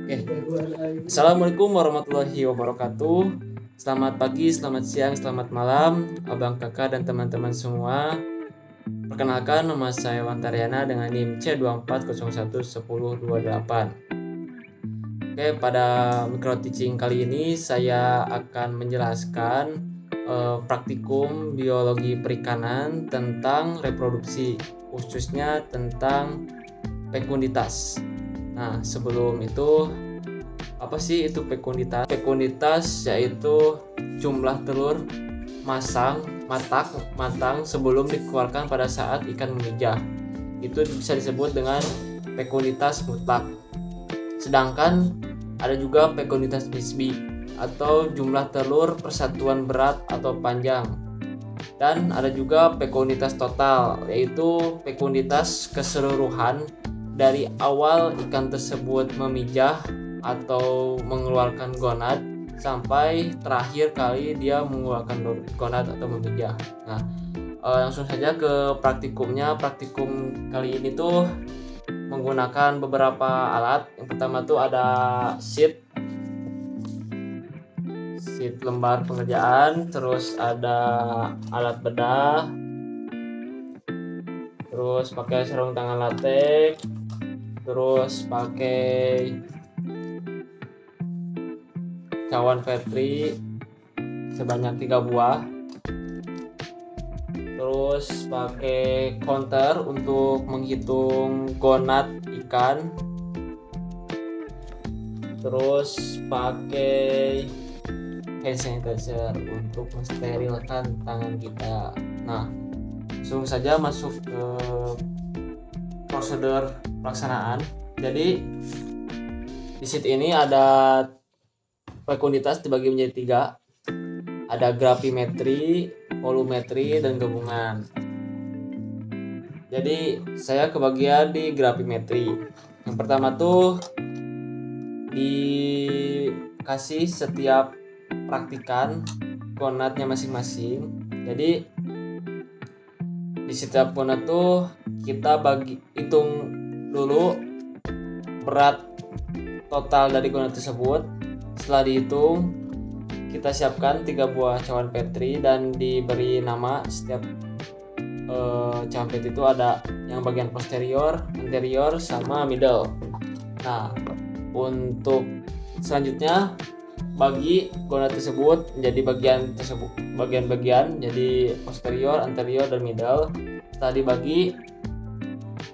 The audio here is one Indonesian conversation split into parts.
Oke. Assalamualaikum warahmatullahi wabarakatuh. Selamat pagi, selamat siang, selamat malam, abang, kakak, dan teman-teman semua. Perkenalkan, nama saya Wantariana dengan NIM C24011028. Oke, pada micro teaching kali ini saya akan menjelaskan praktikum biologi perikanan tentang reproduksi, khususnya tentang fekunditas. Nah, sebelum itu, apa sih itu fekunditas? Fekunditas yaitu jumlah telur matang sebelum dikeluarkan pada saat ikan memijah. Itu bisa disebut dengan fekunditas mutlak. Sedangkan ada juga fekunditas nisbi atau jumlah telur persatuan berat atau panjang. Dan ada juga fekunditas total, yaitu fekunditas keseluruhan dari awal ikan tersebut memijah atau mengeluarkan gonad sampai terakhir kali dia mengeluarkan gonad atau memijah. Nah, langsung saja ke praktikumnya. Praktikum kali ini tuh menggunakan beberapa alat. Yang pertama tuh ada sheet lembar pengerjaan, terus ada alat bedah, terus pakai sarung tangan latex, terus pakai cawan petri sebanyak 3 buah, terus pakai counter untuk menghitung gonad ikan, terus pakai hand sanitizer untuk mensterilkan tangan kita. Nah, langsung saja masuk ke prosedur pelaksanaan. Jadi di sheet ini ada fekunditas dibagi menjadi 3. Ada gravimetri, volumetri, dan gabungan. Jadi saya kebagian di gravimetri. Yang pertama tuh dikasih setiap praktikan gonadnya masing-masing. Jadi di setiap gonad tuh kita hitung dulu berat total dari gonad tersebut. Setelah dihitung, kita siapkan 3 buah cawan petri dan diberi nama. Setiap cawan petri itu ada yang bagian posterior, anterior, sama middle. Nah, untuk selanjutnya bagi gonad tersebut menjadi bagian-bagian, jadi posterior, anterior, dan middle. Setelah dibagi,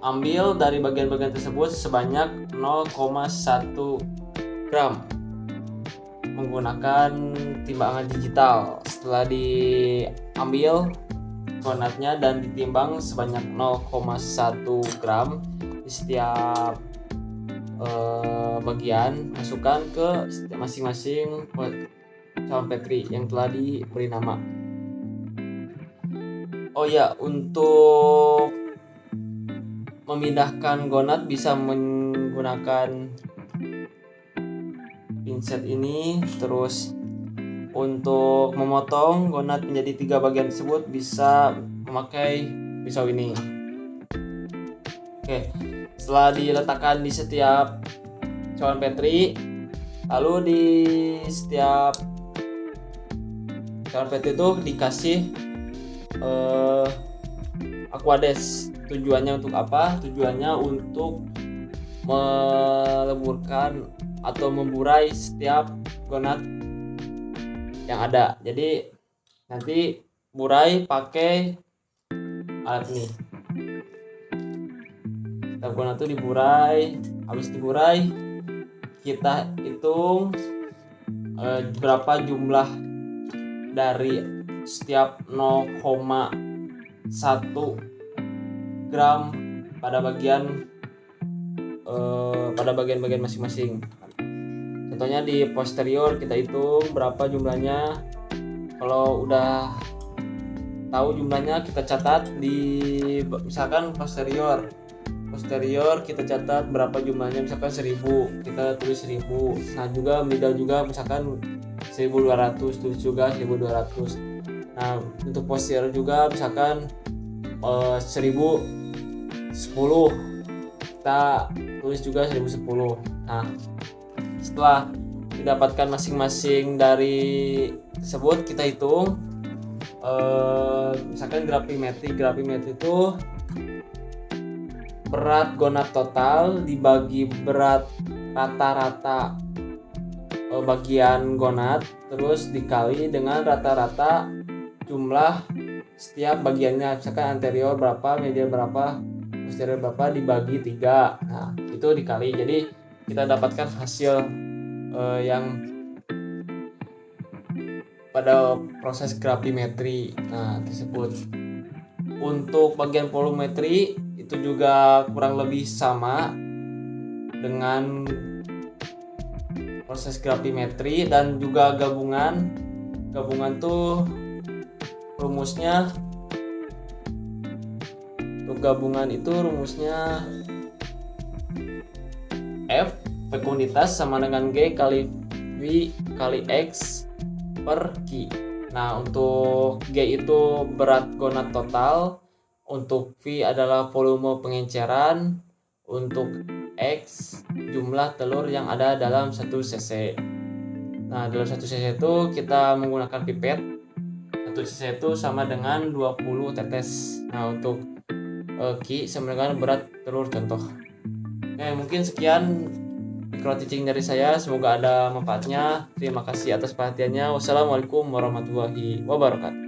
ambil dari bagian-bagian tersebut sebanyak 0,1 gram menggunakan timbangan digital. Setelah diambil gonadnya dan ditimbang sebanyak 0,1 gram di setiap bagian, masukkan ke masing-masing cawan petri yang telah diberi nama. Oh ya, untuk memindahkan gonad bisa menggunakan pinset ini. Terus untuk memotong gonad menjadi 3 bagian tersebut bisa memakai pisau ini. Oke, setelah diletakkan di setiap cawan petri, lalu di setiap cawan petri itu dikasih aquades. Tujuannya untuk apa? Tujuannya untuk meleburkan atau memburai setiap gonad yang ada. Jadi nanti burai pakai alat ini. Setiap gonad itu diburai. Habis diburai, kita hitung berapa jumlah dari setiap 0,1 gram pada bagian-bagian masing-masing. Contohnya di posterior kita hitung berapa jumlahnya. Kalau udah tahu jumlahnya, kita catat di misalkan posterior kita catat berapa jumlahnya, misalkan 1000, kita tulis 1000. Nah, juga middle juga misalkan 1200, tulis juga 1200. Nah, untuk posterior juga misalkan 1010, kita tulis juga 1010. Nah, Setelah didapatkan masing-masing dari tersebut, kita hitung. Misalkan gravimetri itu berat gonad total dibagi berat rata-rata bagian gonad, terus dikali dengan rata-rata jumlah setiap bagiannya. Misalkan anterior berapa, medial berapa, posterior berapa, dibagi 3. Nah, itu dikali. Jadi kita dapatkan hasil yang pada proses gravimetri tersebut. Untuk bagian volumetri itu juga kurang lebih sama dengan proses gravimetri dan juga gabungan tuh rumusnya. Untuk gabungan itu rumusnya F fekunditas sama dengan G kali V kali X per Q. Nah, untuk G itu berat gonad total, untuk V adalah volume pengenceran, untuk X jumlah telur yang ada dalam 1 cc. Nah, dalam 1 cc itu kita menggunakan pipet. 1 cc itu sama dengan 20 tetes. Nah, untuk Q sama dengan berat telur contoh. Mungkin sekian micro teaching dari saya, semoga ada manfaatnya. Terima kasih atas perhatiannya. Wassalamualaikum warahmatullahi wabarakatuh.